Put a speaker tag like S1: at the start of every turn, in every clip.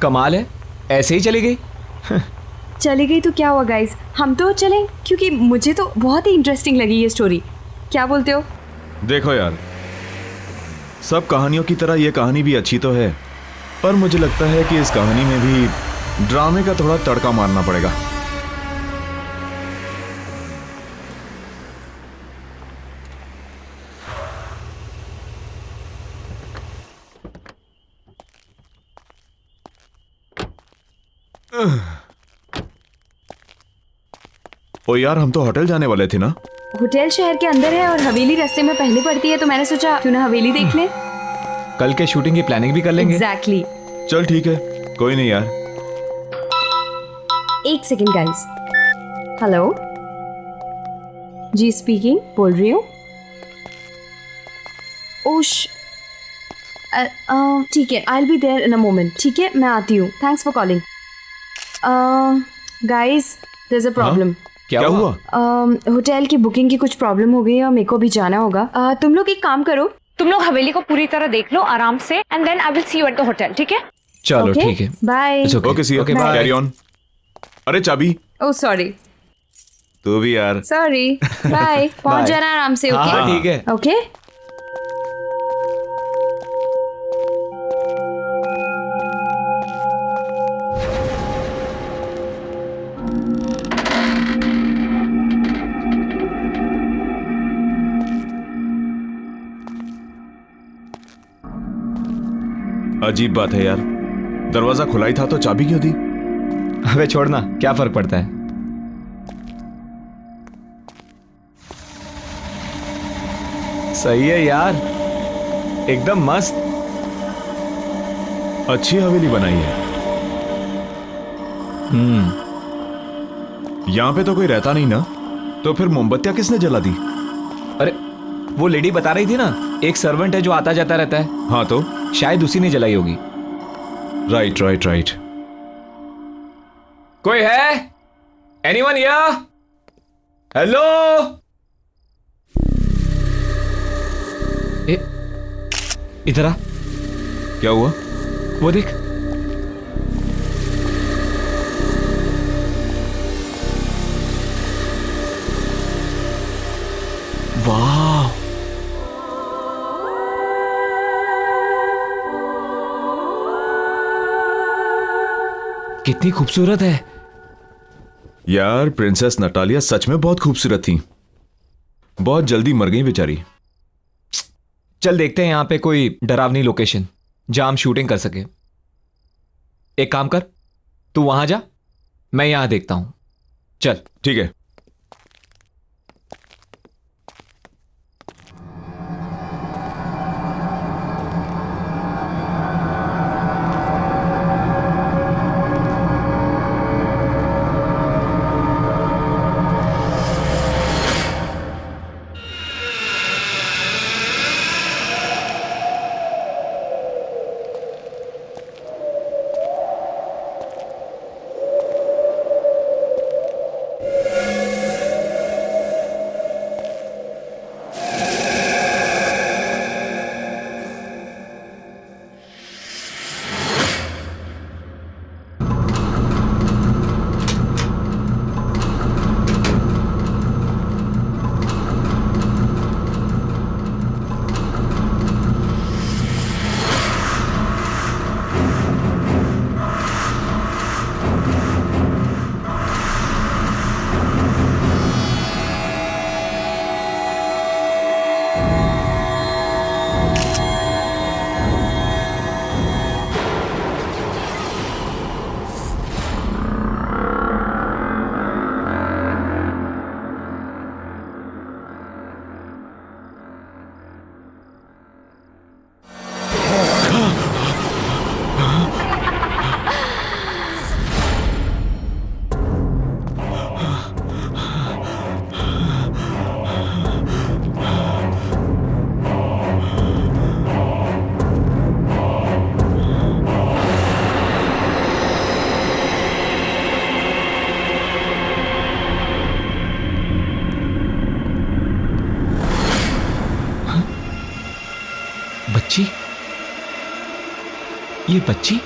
S1: कमाल है, ऐसे ही चली गई।
S2: चली गई तो क्या हुआ गाइस, हम तो चलें, क्योंकि मुझे तो बहुत ही इंटरेस्टिंग लगी ये स्टोरी। क्या बोलते हो?
S3: देखो यार, सब कहानियों की तरह ये कहानी भी अच्छी तो है, पर मुझे लगता है कि इस कहानी में भी ड्रामे का थोड़ा तड़का मारना पड़ेगा। ओ यार, हम तो होटल जाने वाले थे ना?
S2: होटल शहर के अंदर है और हवेली रास्ते में पहले पड़ती है, तो मैंने सोचा क्यों ना हवेली देख लें।
S1: कल के शूटिंग की प्लानिंग भी कर लेंगे।
S2: एग्जैक्टली।
S3: चल ठीक है, कोई नहीं यार।
S2: एक सेकेंड गाइस। हेलो जी, स्पीकिंग, बोल रही हूँ। ओश, ठीक है, I will be there in a moment. ठीक है, मैं आती हूँ। Thanks for calling. Guys, there is a problem.
S1: क्या हुआ?
S2: होटल की बुकिंग की कुछ प्रॉब्लम हो गई है और मेरे को भी जाना होगा। तुम लोग एक काम करो, तुम लोग हवेली को पूरी तरह देख लो आराम से, and then I will see you at the hotel. ठीक है?
S1: चलो ठीक है,
S2: bye.
S3: Okay see,
S1: Okay, bye.
S3: Carry on. अरे चाबी।
S2: ओह सॉरी,
S3: तू भी यार।
S2: सॉरी। बाय। पहुंच
S1: Bye.
S2: जाना आराम से।
S1: हाँ
S2: ओके
S1: ठीक है।
S2: ओके।
S3: अजीब बात है यार, दरवाजा खुला ही था तो चाबी क्यों दी?
S1: अबे छोड़ना, क्या फर्क पड़ता है। सही है यार, एकदम मस्त।
S3: अच्छी हवेली बनाई है। यहाँ पे तो कोई रहता नहीं ना, तो फिर मोमबत्तियां किसने जला दी?
S1: अरे वो लेडी बता रही थी ना, एक सर्वेंट है जो आता जाता रहता है,
S3: हाँ तो
S1: शायद उसी ने जलाई होगी।
S3: Right right right.
S1: कोई है? Anyone here? हेलो? इधर आ।
S3: क्या हुआ?
S1: वो देख। वाह, कितनी खूबसूरत है
S3: यार, प्रिंसेस नटालिया सच में बहुत खूबसूरत थी। बहुत जल्दी मर गई बेचारी।
S1: चल देखते हैं यहाँ पे कोई डरावनी लोकेशन जहां हम शूटिंग कर सके। एक काम कर, तू वहां जा, मैं यहां देखता हूं। चल।
S3: ठीक है।
S1: बच्ची, ये बच्ची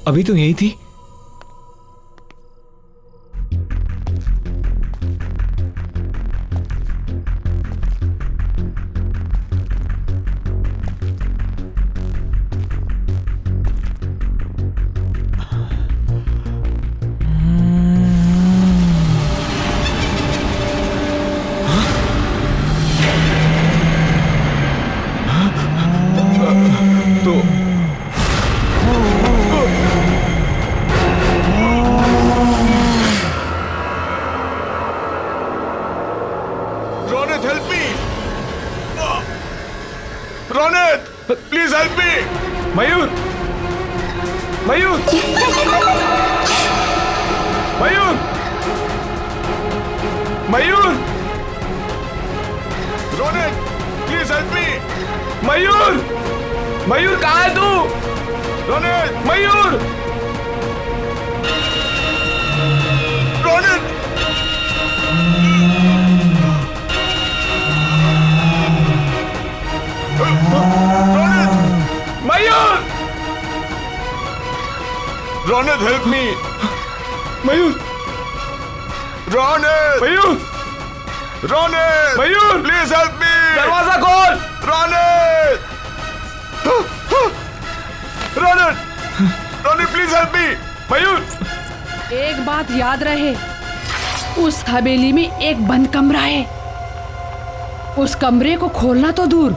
S1: अभी तो यही थी। तो
S3: Ronit help me, Ronit please help me.
S1: Mayur, Mayur, Mayur, Mayur,
S3: Ronit please help me.
S1: Mayur, Mayur कहाँ है तू?
S3: Ronit,
S1: Mayur,
S3: Ronit,
S1: Mayur,
S3: Ronit help me.
S1: Mayur,
S3: Ronit,
S1: Mayur,
S3: Ronit,
S1: Mayur,
S3: please help me.
S1: दरवाजा खोल।
S3: Ronit, Ronit, Ronit please help me.
S1: Mayur,
S4: एक बात याद रहे, उस हवेली में एक बंद कमरा है। उस कमरे को खोलना तो दूर,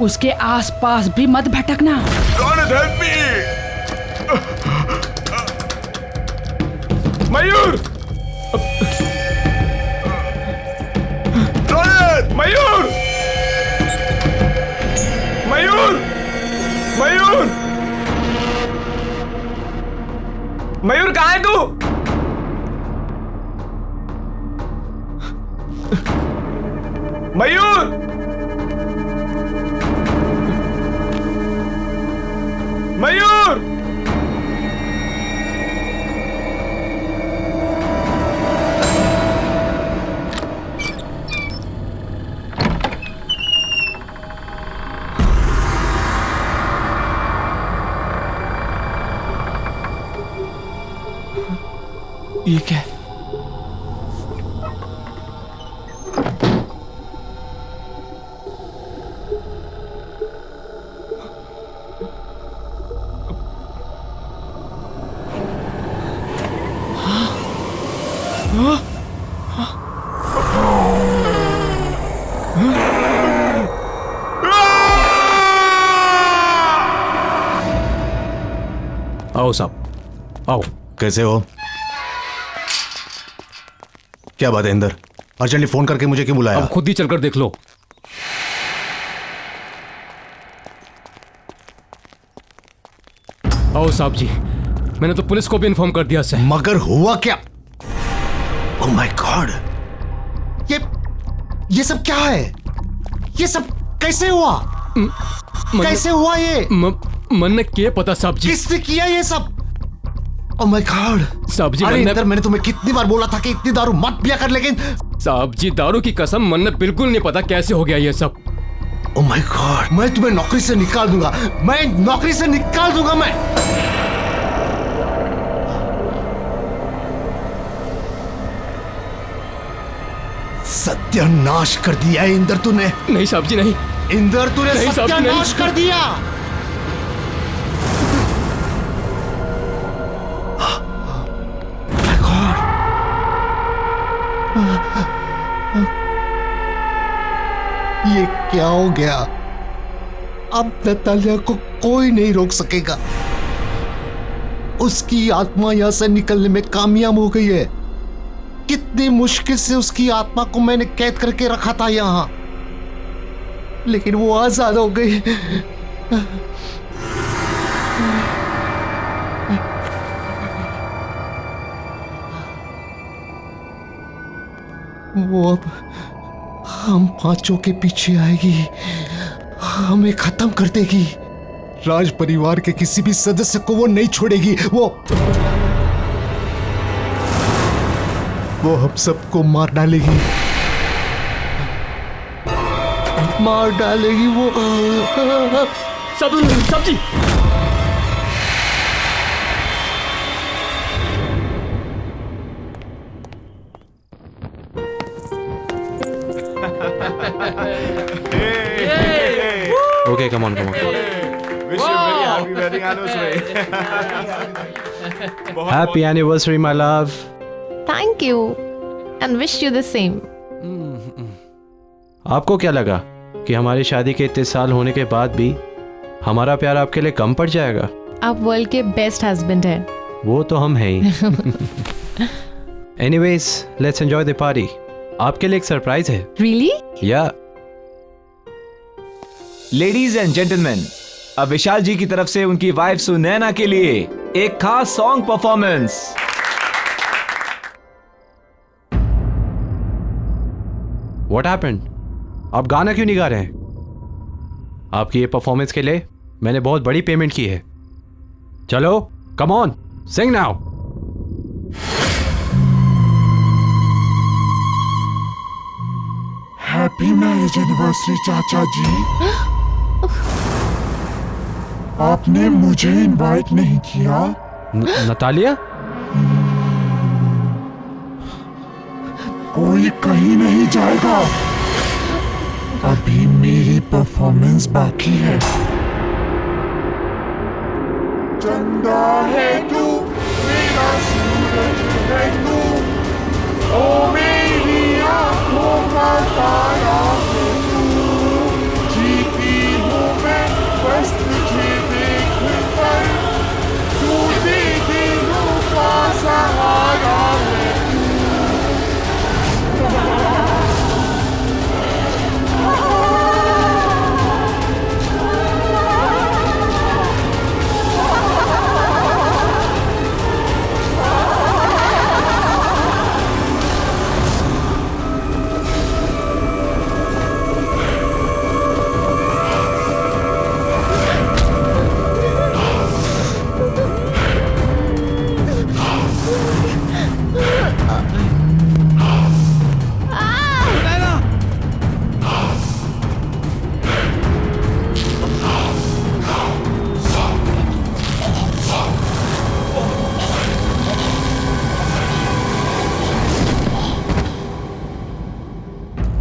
S4: उसके आसपास भी मत भटकना।
S3: Ronit help me.
S1: मयूर,
S3: रोनित,
S1: मयूर, मयूर, मयूर, मयूर कहाँ है तू? मयूर, मयूर, ये क्या है?
S5: आओ साहब, आओ।
S6: कैसे हो? क्या बात है इंदर? अर्जेंटली फोन करके मुझे क्यों बुलाया?
S5: अब खुद ही चलकर देख लो। आओ साहब जी, मैंने तो पुलिस को भी इन्फॉर्म कर दिया सर।
S6: मगर हुआ क्या? ओह माय गॉड, ये सब क्या है? ये सब कैसे हुआ? कैसे हुआ ये?
S5: मन ने क्या पता साहब जी?
S6: किसने किया ये सब? ओह माय गॉड
S5: साहब जी,
S6: अरे इंदर, मैंने तुम्हें कितनी बार बोला था कि इतनी दारू मत पिया कर, लेकिन
S5: साहब जी दारू की कसम, मन ने बिल्कुल नहीं पता कैसे हो गया ये सब।
S6: ओह माय गॉड, मैं तुम्हें नौकरी से निकाल दूंगा, मैं नौकरी से निकाल दूंगा मैं। सत्यानाश कर दिया है इंदर तूने।
S5: नहीं साहब जी नहीं।
S6: इंदर तूने
S5: नहीं साहब जी, नहीं।
S6: सत्यानाश कर दिया। ये क्या हो गया? अब नतालिया को कोई नहीं रोक सकेगा। उसकी आत्मा यहां से निकलने में कामयाब हो गई है। कितनी मुश्किल से उसकी आत्मा को मैंने कैद करके रखा था यहां, लेकिन वो आजाद हो गई। वो अब हम पांचों के पीछे आएगी, हमें खत्म कर देगी। राज परिवार के किसी भी सदस्य को वो नहीं छोड़ेगी। वो हम सबको मार डालेगी, मार डालेगी वो।
S5: साहब जी,
S7: Happy anniversary, my love.
S8: Thank you and wish you the same.
S7: आपको क्या लगा कि हमारी शादी के इतने साल होने के बाद भी हमारा प्यार आपके लिए कम पड़ जाएगा?
S8: आप वर्ल्ड के बेस्ट हस्बैंड हैं।
S7: वो तो हम हैं ही। Anyways, let's enjoy the party. आपके लिए एक सरप्राइज है।
S8: Really?
S7: या
S1: लेडीज एंड जेंटलमैन, अब विशाल जी की तरफ से उनकी वाइफ सुनैना के लिए एक खास सॉन्ग परफॉर्मेंस।
S7: What happened? आप गाना क्यों नहीं गा रहे हैं? आपकी ये परफॉर्मेंस के लिए मैंने बहुत बड़ी पेमेंट की है। चलो, come on, sing now.
S9: Happy marriage anniversary चाचा जी। आपने मुझे इनवाइट नहीं किया।
S7: नतालिया?
S9: कोई कहीं नहीं जाएगा, अभी मेरी परफॉर्मेंस बाकी है। चंदा है तू, मेरा सूरज है तू, ओ मेरी आंखों का तारा है तू। जीती हूँ मैं बस तुझे देख कर, तू दे दिलों का सहारा है तू।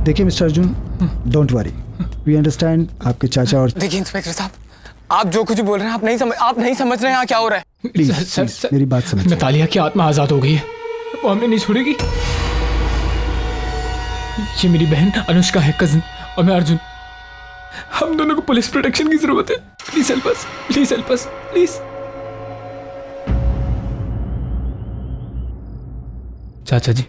S10: देखिए mister Arjun, don't worry, we understand आपके चाचा और।
S11: देखिए इंस्पेक्टर साहब, आप जो कुछ बोल रहे हैं आप नहीं समझ रहे हैं यहाँ क्या हो रहा है।
S10: प्लीज मेरी बात समझिए।
S5: नतालिया की आत्मा आजाद हो गई है, वो हमें नहीं छोड़ेगी। ये मेरी बहन अनुष्का है, कजिन, और मैं अर्जुन। हम दोनों को पुलिस प्रोटेक्शन की जरूरत है। Please help us, please help us, please. चाचा जी,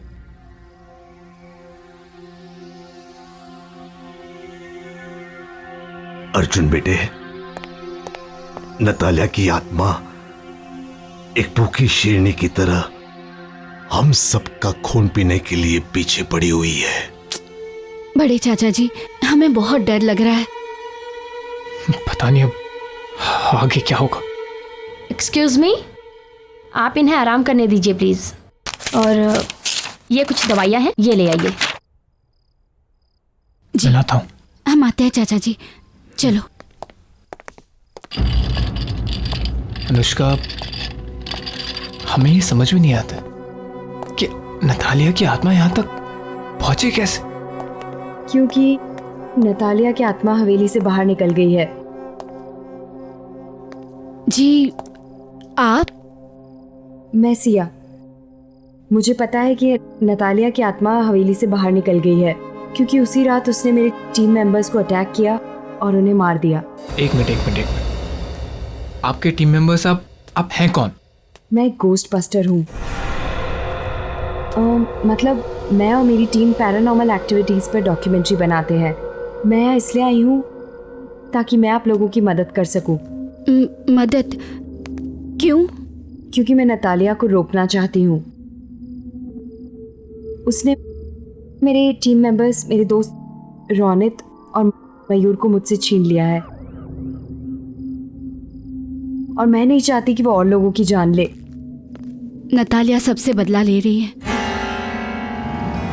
S6: अर्जुन बेटे, नतालिया की आत्मा एक भूखी शेरनी की तरह हम सबका खून पीने के लिए पीछे पड़ी हुई है।
S2: बड़े चाचा जी, हमें बहुत डर लग रहा है।
S5: पता नहीं अब आगे क्या होगा।
S2: एक्सक्यूज मी, आप इन्हें आराम करने दीजिए प्लीज। और ये कुछ दवाइयाँ हैं, ये ले आइए।
S5: जी लाता हूँ।
S2: हम आते हैं चाचा जी, चलो।
S5: अनुष्का, हमें ये समझ में नहीं आता कि नतालिया की आत्मा यहाँ तक पहुंची कैसे।
S2: क्योंकि नतालिया की आत्मा हवेली से बाहर निकल गई है। जी आप? मैं सिया। मुझे पता है कि नतालिया की आत्मा हवेली से बाहर निकल गई है क्योंकि उसी रात उसने मेरे टीम मेंबर्स को अटैक किया और उन्हें मार दिया।
S5: एक मिनट, आपके टीम मेंबर्स आप हैं कौन?
S2: मैं एक गोस्ट बस्टर हूँ। मतलब मैं और मेरी टीम पैरानॉर्मल एक्टिविटीज़ पर डॉक्यूमेंट्री बनाते हैं। मैं यहाँ इसलिए आई हूँ ताकि मैं आप लोगों की मदद कर सकूँ। मदद? क्यों? क्योंकि मैं नतालिया को रोकना चाहती हूँ। उसने मेरे टीम मेंबर्स, मेरे दोस्त रोनित और मयूर को मुझसे छीन लिया है और मैं नहीं चाहती कि वो और लोगों की जान ले।
S12: नतालिया सबसे बदला ले रही है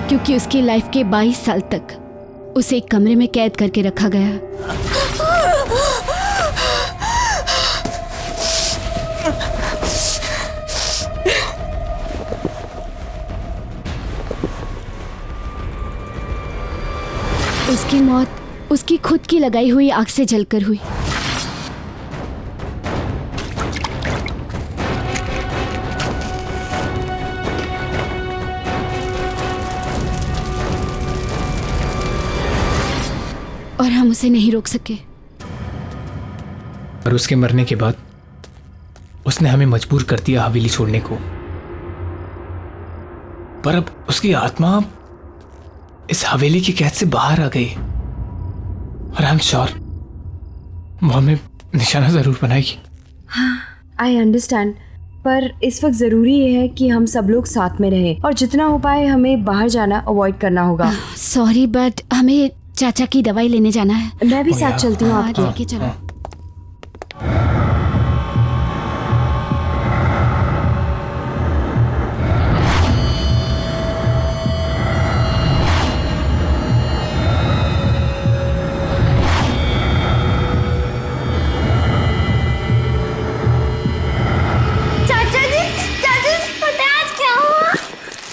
S12: क्योंकि उसकी लाइफ के 22 साल तक उसे एक कमरे में कैद करके रखा गया। उसकी मौत उसकी खुद की लगाई हुई आग से जलकर हुई। और हम उसे नहीं रोक सके।
S5: और उसके मरने के बाद उसने हमें मजबूर कर दिया हवेली छोड़ने को। पर अब उसकी आत्मा इस हवेली की कैद से बाहर आ गई और आई एम श्योर वो हमें निशाना जरूर बनाएगी।
S2: आई अंडरस्टैंड, पर इस वक्त जरूरी ये है कि हम सब लोग साथ में रहें और जितना हो पाए हमें बाहर जाना अवॉइड करना होगा।
S12: सॉरी बट हमें चाचा की दवाई लेने जाना है।
S2: मैं भी साथ चलती हूँ आपके।
S12: लेके चलो।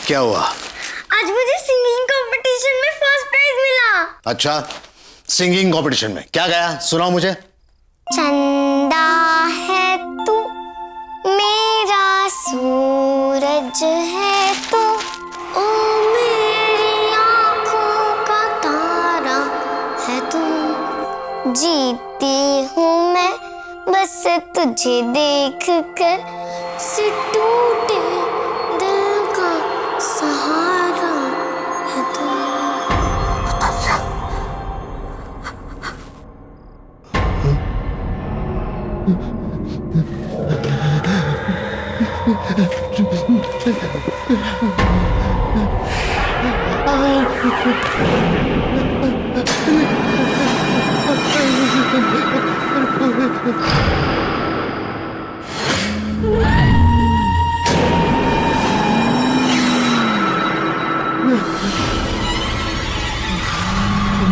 S6: क्या हुआ?
S13: आज मुझे सिंगिंग कंपटीशन में फर्स्ट प्राइज मिला।
S6: अच्छा, सिंगिंग कंपटीशन में क्या गाया? सुनाओ मुझे।
S13: चंदा है तू, मेरा सूरज है तू, ओ मेरी आँखों का तारा है तू। जीती हूँ मैं बस तुझे देख कर, से टूटे दिल का सहारा है तू।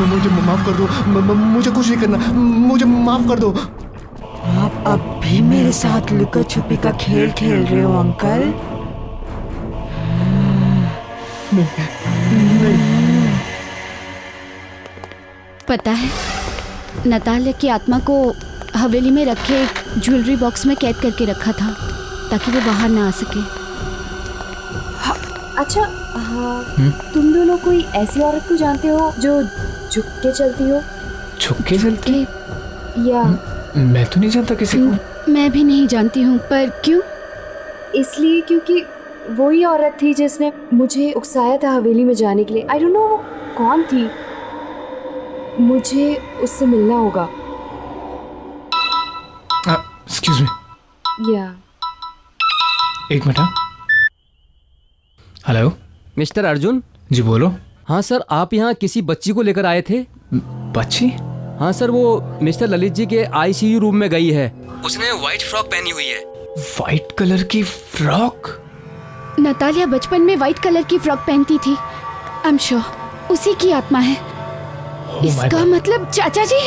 S6: मुझे माफ कर दो, मुझे कुछ नहीं करना, मुझे माफ कर दो।
S14: आप अब भी मेरे साथ लुका छुपी का खेल खेल रहे हो अंकल?
S12: पता है, नतालिया की आत्मा को हवेली में रखे एक ज्वेलरी बॉक्स में कैद करके रखा था ताकि वो बाहर ना आ सके।
S2: अच्छा, हाँ, तुम दोनों कोई ऐसी औरत को जानते हो जो झुक के चलती हो?
S5: झुक के चलती?
S2: या
S5: मैं तो नहीं जानता किसी को।
S12: मैं भी नहीं जानती हूँ, पर क्यों?
S2: इसलिए क्योंकि वही औरत थी जिसने मुझे उकसाया था हवेली में जाने के लिए। आई डोंट नो वो कौन थी, मुझे उससे मिलना होगा।
S5: Excuse me.
S2: या
S5: एक मिनट। Hello
S15: mister Arjun.
S5: जी बोलो।
S15: हाँ सर, आप यहाँ किसी बच्ची को लेकर आए थे।
S5: बच्ची?
S15: हाँ सर, वो मिस्टर ललित जी के आईसीयू रूम में गई है। उसने व्हाइट फ्रॉक पहनी हुई है।
S5: व्हाइट कलर की फ्रॉक?
S12: नतालिया बचपन में व्हाइट कलर की फ्रॉक पहनती थी। आई एम श्योर उसी की आत्मा है। इसका मतलब चाचा जी।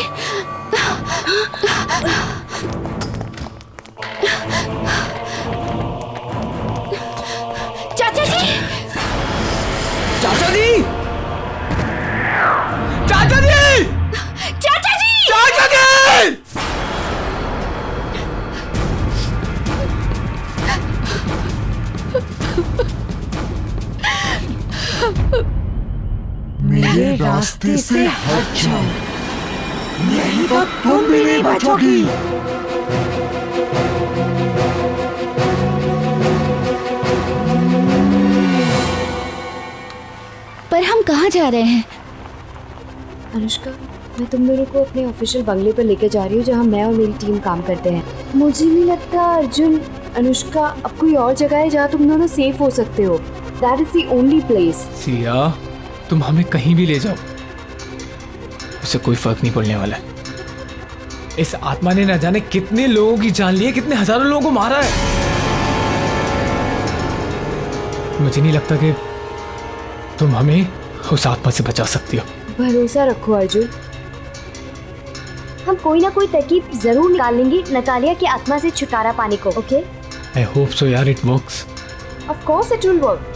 S12: चाचा जी!
S15: चाचा जी! चाचा जी!
S12: चाचा जी!
S15: चाचा जी!
S14: मेरे रास्ते से हट जाओ, नहीं तो तुम भी नहीं बचोगी।
S12: पर हम कहाँ जा रहे हैं?
S2: अनुष्का, मैं तुम दोनों को अपने ऑफिशियल बंगले पर लेकर जा रही हूँ जहाँ मैं और मेरी टीम काम करते हैं। मुझे नहीं लगता अर्जुन, अनुष्का, अब कोई और जगह है जहाँ तुम दोनों सेफ हो सकते हो। That is the only place.
S5: Siya, तुम हमें कहीं भी ले जाओ, उससे कोई फर्क नहीं पड़ने वाला। इस आत्मा ने न जाने कितने लोगों की जान ली है, कितने हजारों लोगों को मारा है। मुझे नहीं लगता कि तुम हमें उस आत्मा से बचा सकती हो।
S2: भरोसा रखो अर्जुन,
S13: हम कोई ना कोई तरकीब जरूर निकाल लेंगे नतालिया की आत्मा से छुटकारा पाने को। ओके?
S5: I hope so यार, it works.
S2: Of course it will work.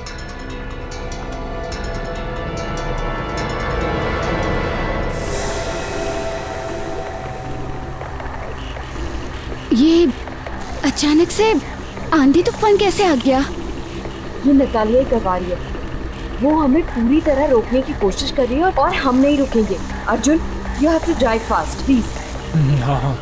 S12: ये अचानक से आंधी तूफान कैसे आ गया?
S2: ये नतालिया ही करवा रही है। वो हमें पूरी तरह रोकने की कोशिश कर रही है और हम नहीं रुकेंगे। Arjun, You have to drive fast, please.
S5: हाँ हाँ।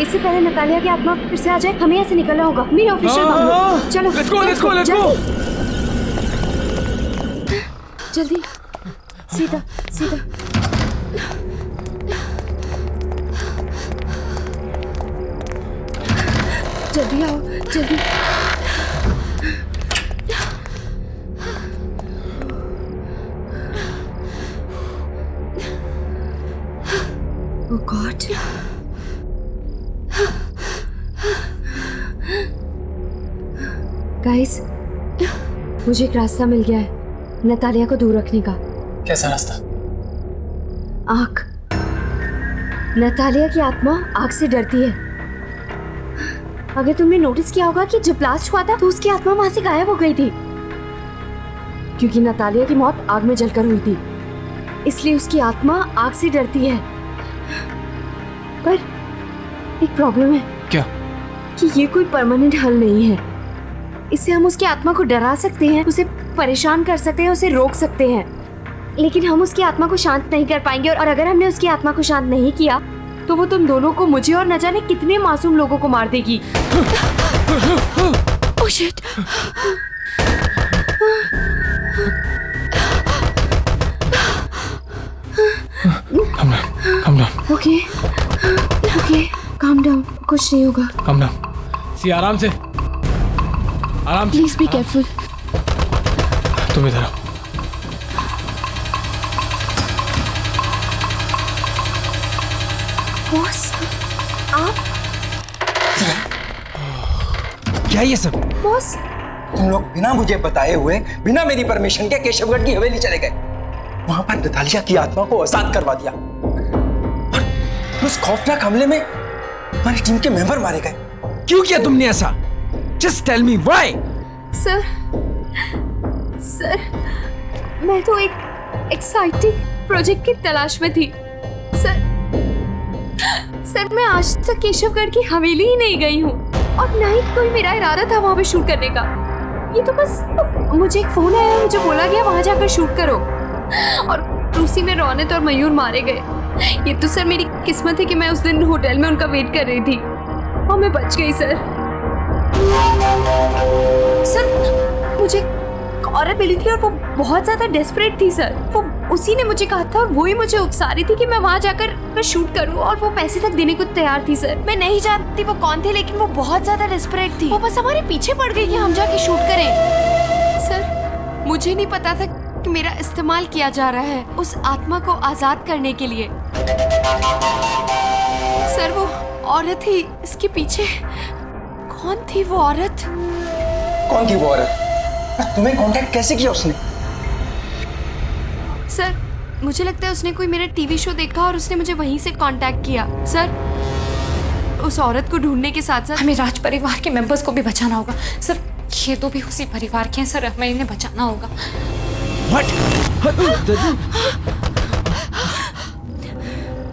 S2: इससे पहले नतालिया की आत्मा फिर से आ जाए, हमें यहाँ से निकलना होगा। मेरे ऑफिशियल मामलों, चलो
S5: लेट्स गो
S2: जल्दी, सीधा सीधा। जल्दी आओ, जल्दी। Oh God. गाइस, मुझे एक रास्ता मिल गया है नतालिया को दूर रखने का।
S11: कैसा रास्ता?
S2: आग। नतालिया की आत्मा आग से डरती है। अगर तुमने नोटिस किया होगा कि जब ब्लास्ट हुआ था तो उसकी आत्मा वहां से गायब हो गई थी, क्योंकि नतालिया की मौत आग में जलकर हुई थी, इसलिए उसकी आत्मा आग से डरती है। पर एक प्रॉब्लम है।
S5: क्या?
S2: कि ये कोई परमानेंट हल नहीं है। इससे हम उसकी आत्मा को डरा सकते हैं, उसे परेशान कर सकते हैं, उसे रोक सकते हैं, लेकिन हम उसकी आत्मा को शांत नहीं कर पाएंगे। और अगर हमने उसकी आत्मा को शांत नहीं किया तो वो तुम दोनों को, मुझे और न जाने कितने मासूम लोगों को मार देगी।
S12: Oh shit.
S5: Calm down.
S2: Okay, calm down. कुछ नहीं होगा।
S5: Calm down. सी आराम से, आराम से।
S12: Please be careful.
S5: तुम इधर आओ।
S2: बॉस, आप?
S11: क्या ये सब?
S2: बॉस,
S11: तुम लोग बिना मुझे बताए हुए, बिना मेरी परमिशन के केशवगढ़ की हवेली चले गए। वहां पर नतालिया की आत्मा को आजाद करवा दिया और उस खौफनाक हमले में हमारी टीम के मेंबर मारे गए। क्यों किया तुमने ऐसा? Just tell me why?
S2: Sir, मैं तो एक एक्साइटिंग प्रोजेक्ट की तलाश में थी। सर, मैं आज तक केशवगढ़ की हवेली ही नहीं गई हूँ और ना ही कोई मेरा इरादा था वहाँ पे शूट करने का। ये तो बस मुझे एक फोन आया, मुझे बोला गया वहाँ जाकर शूट करो, और उसी में रौनक और मयूर मारे गए। ये तो सर मेरी किस्मत है कि मैं उस दिन होटल में उनका वेट कर रही थी और मैं बच गई। सर, मुझे एक औरत मिली थी और वो बहुत ज्यादा डेस्परेट थी। सर, वो उसी ने मुझे कहा था और वही मुझे उकसा रही थी कि मैं वहां जाकर शूट करूं, और वो पैसे तक देने को तैयार थी। सर, मैं नहीं जानती वो कौन थे, लेकिन वो बहुत ज्यादा डेस्परेट थी। वो बस हमारे पीछे पड़ गई कि हम जाके शूट करें। सर, मुझे नहीं पता था कि मेरा इस्तेमाल किया जा रहा है उस आत्मा को आजाद करने के लिए। सर, वो औरत ही इसके पीछे। कौन थी वो औरत?
S11: कौन थी वो औरत? तुम्हें कांटेक्ट कैसे किया उसने?
S2: सर, मुझे लगता है उसने कोई मेरा टीवी शो देखा और उसने मुझे वहीं से कांटेक्ट किया। सर, उस औरत को ढूंढने के साथ साथ
S16: हमें राज परिवार के मेंबर्स को भी बचाना होगा। सर, ये तो भी उसी परिवार के हैं। सर, हमें इन्हें बचाना होगा।
S17: What?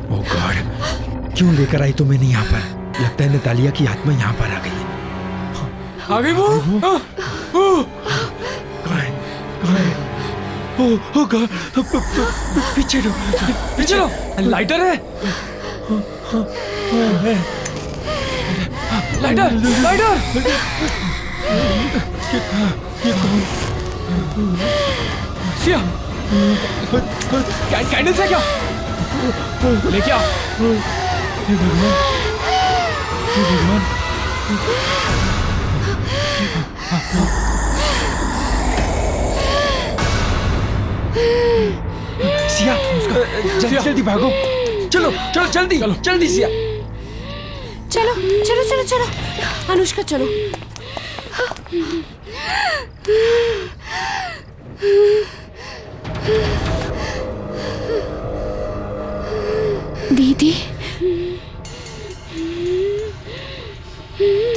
S17: Oh God, क्यों लेकर आई तुम्हें यहाँ पर? लगता है नतालिया की आत्मा यहाँ पर आ गई है।
S5: आ गई वो?
S17: Oh God, पीछे लो,
S5: पीछे लो। लाइटर है? Lighter, lighter.
S17: ये कौन?
S5: सिया कैंडल्स है क्या? लेके आ। हे भगवान, हे भगवान।
S17: सिया जल्दी जल्दी भागो। चलो चलो जल्दी जल्दी सिया।
S2: चलो चलो चलो चलो अनुष्का चलो।
S12: दीदी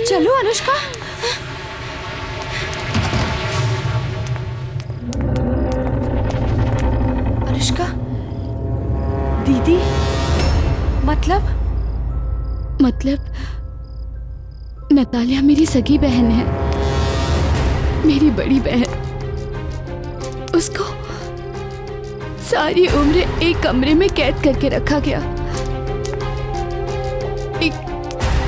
S2: चलो अनुष्का। अनुष्का दीदी मतलब
S12: नतालिया मेरी सगी बहन है, मेरी बड़ी बहन। उसको सारी उम्र एक कमरे में कैद करके रखा गया, एक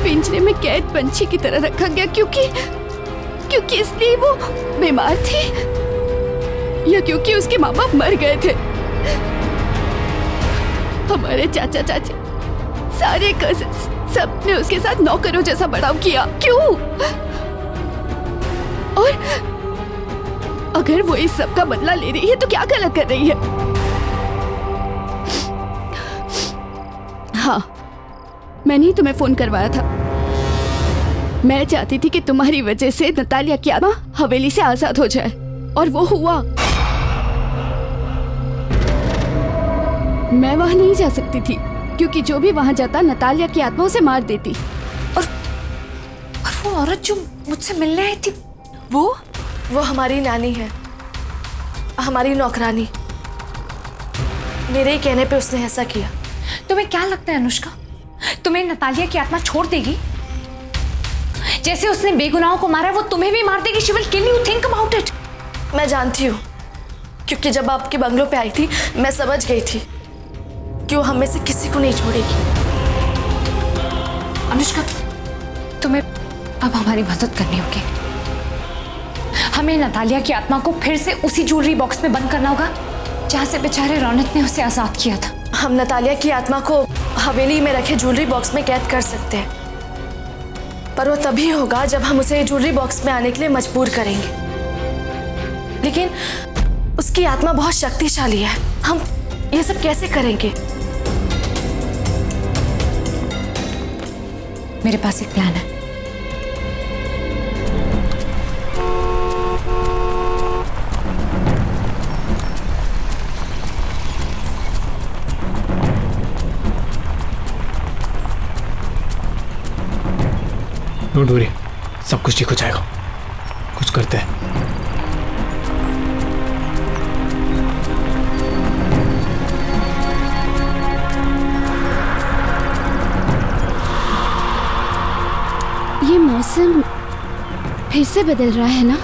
S12: पिंजरे में कैद पंछी की तरह रखा गया, क्योंकि इसलिए वो बीमार थी या क्योंकि उसके माँ बाप मर गए थे। हमारे चाचा चाची सारे कजिन्स सबने उसके साथ नौकरों जैसा बर्ताव किया। क्यों? और अगर वो इस सब का बदला ले रही है तो क्या गलत कर रही है? हाँ, मैंने ही तुम्हें फोन करवाया था। मैं चाहती थी कि तुम्हारी वजह से नतालिया की आत्मा हवेली से आजाद हो जाए, और वो हुआ। मैं वहां नहीं जा सकती थी क्योंकि जो भी वहां जाता नतालिया की आत्मा उसे मार देती।
S16: और वो औरत जो मुझसे मिलने आई थी,
S2: वो हमारी नानी है, हमारी नौकरानी। मेरे ही कहने पे उसने ऐसा किया।
S16: तुम्हें क्या लगता है अनुष्का, तुम्हें नतालिया की आत्मा छोड़ देगी? जैसे उसने बेगुनाहों को मारा, वो तुम्हें भी मार देगी। She will kill you, think about it.
S2: मैं जानती हूँ, क्योंकि जब आपके बंगलों पे आई थी मैं समझ गई थी कि वो हम में से किसी को नहीं छोड़ेगी।
S16: अनुष्का, तुम्हें अब हमारी मदद करनी होगी। हमें नतालिया की आत्मा को फिर से उसी ज्वेलरी बॉक्स में बंद करना होगा जहां से बेचारे रौनक ने उसे आजाद किया था।
S2: हम नतालिया की आत्मा को हवेली में रखे ज्वेलरी बॉक्स में कैद कर सकते हैं, पर वो तभी होगा जब हम उसे ज्वेलरी बॉक्स में आने के लिए मजबूर करेंगे। लेकिन उसकी आत्मा बहुत शक्तिशाली है, हम ये सब कैसे करेंगे?
S16: मेरे पास एक प्लान है।
S5: डोंट वरी, सब कुछ ठीक हो जाएगा। कुछ करते हैं।
S12: ये मौसम फिर से बदल रहा है ना?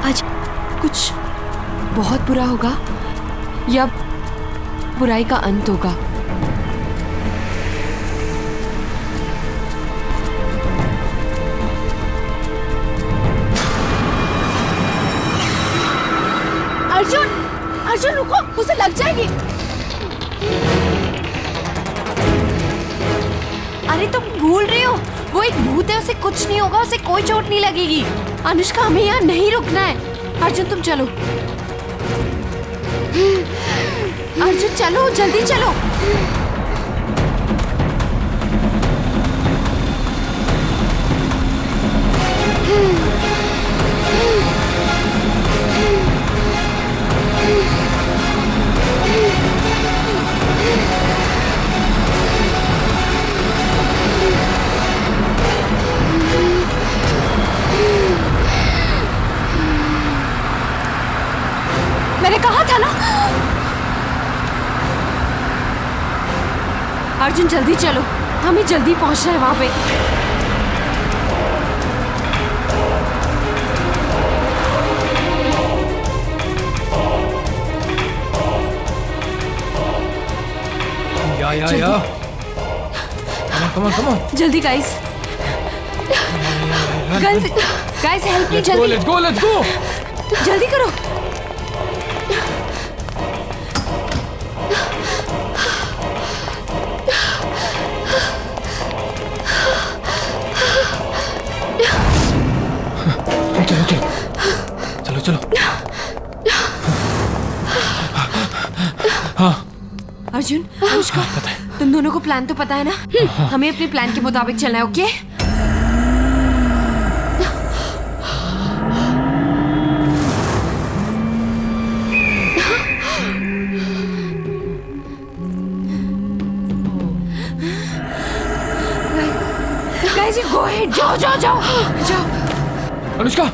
S2: आज कुछ बहुत बुरा होगा या बुराई का अंत होगा?
S12: अर्जुन रुको, उसे लग जाएगी।
S2: अरे तुम भूल रही हो, वो एक भूत है, उसे कुछ नहीं होगा, उसे कोई चोट नहीं लगेगी। अनुष्का, हमें यहाँ नहीं रुकना है। अर्जुन तुम चलो, अर्जुन चलो, जल्दी चलो।
S16: मैंने कहा था ना।
S2: अर्जुन जल्दी चलो, हमें जल्दी पहुंचना है वहां पे।
S5: Come on.
S2: जल्दी गाइस हेल्प मी जल्दी।
S5: Let's go.
S2: जल्दी करो।
S5: चलो। हाँ
S2: अर्जुन, अनुष्का, तुम दोनों को प्लान तो पता है ना? हमें अपने प्लान के मुताबिक चलना है, okay? Guys, you go ahead. जाओ।
S5: अनुष्का,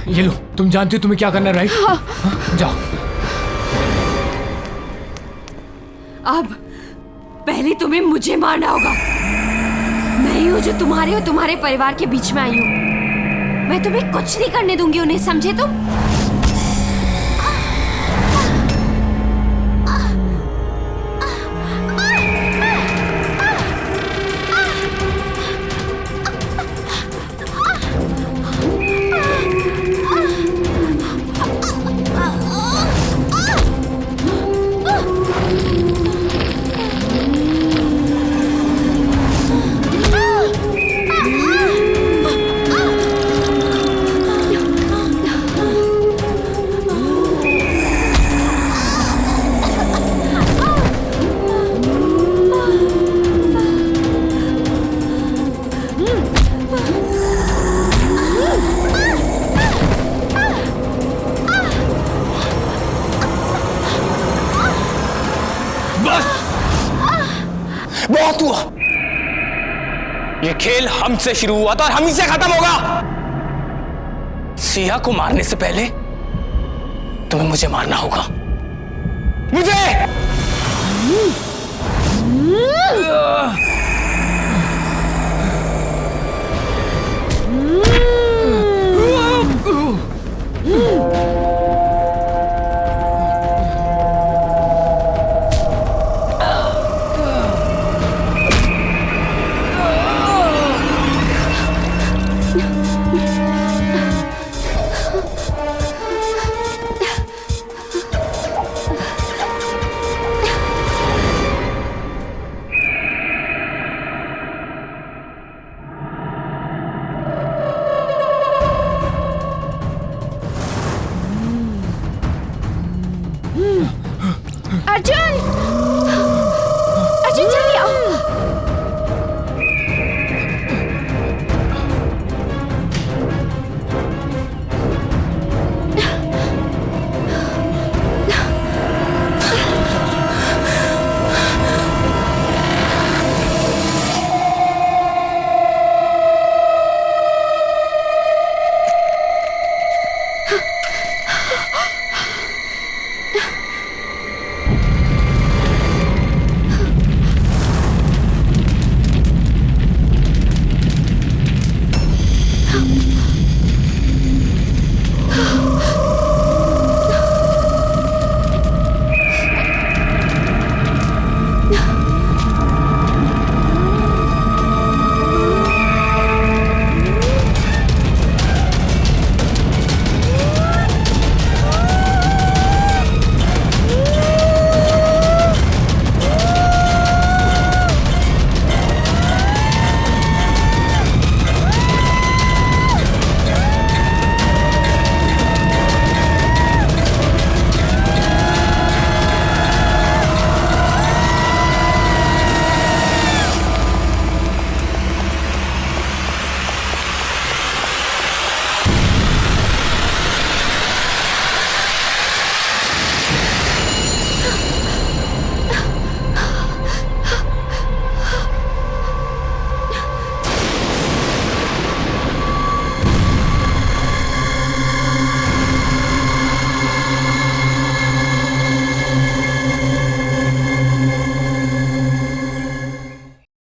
S5: ये लो, तुम जानती हो तुम्हें क्या करना है, राइट? हाँ, जाओ।
S2: अब पहले तुम्हें मुझे मारना होगा। मैं ही हूँ जो तुम्हारे और तुम्हारे परिवार के बीच में आई हूँ। मैं तुम्हें कुछ नहीं करने दूंगी उन्हें, समझे तुम?
S11: बहुत हुआ। ये खेल हमसे शुरू हुआ था और हम ही से खत्म होगा। सिया को मारने से पहले तुम्हें मुझे मारना होगा। मुझे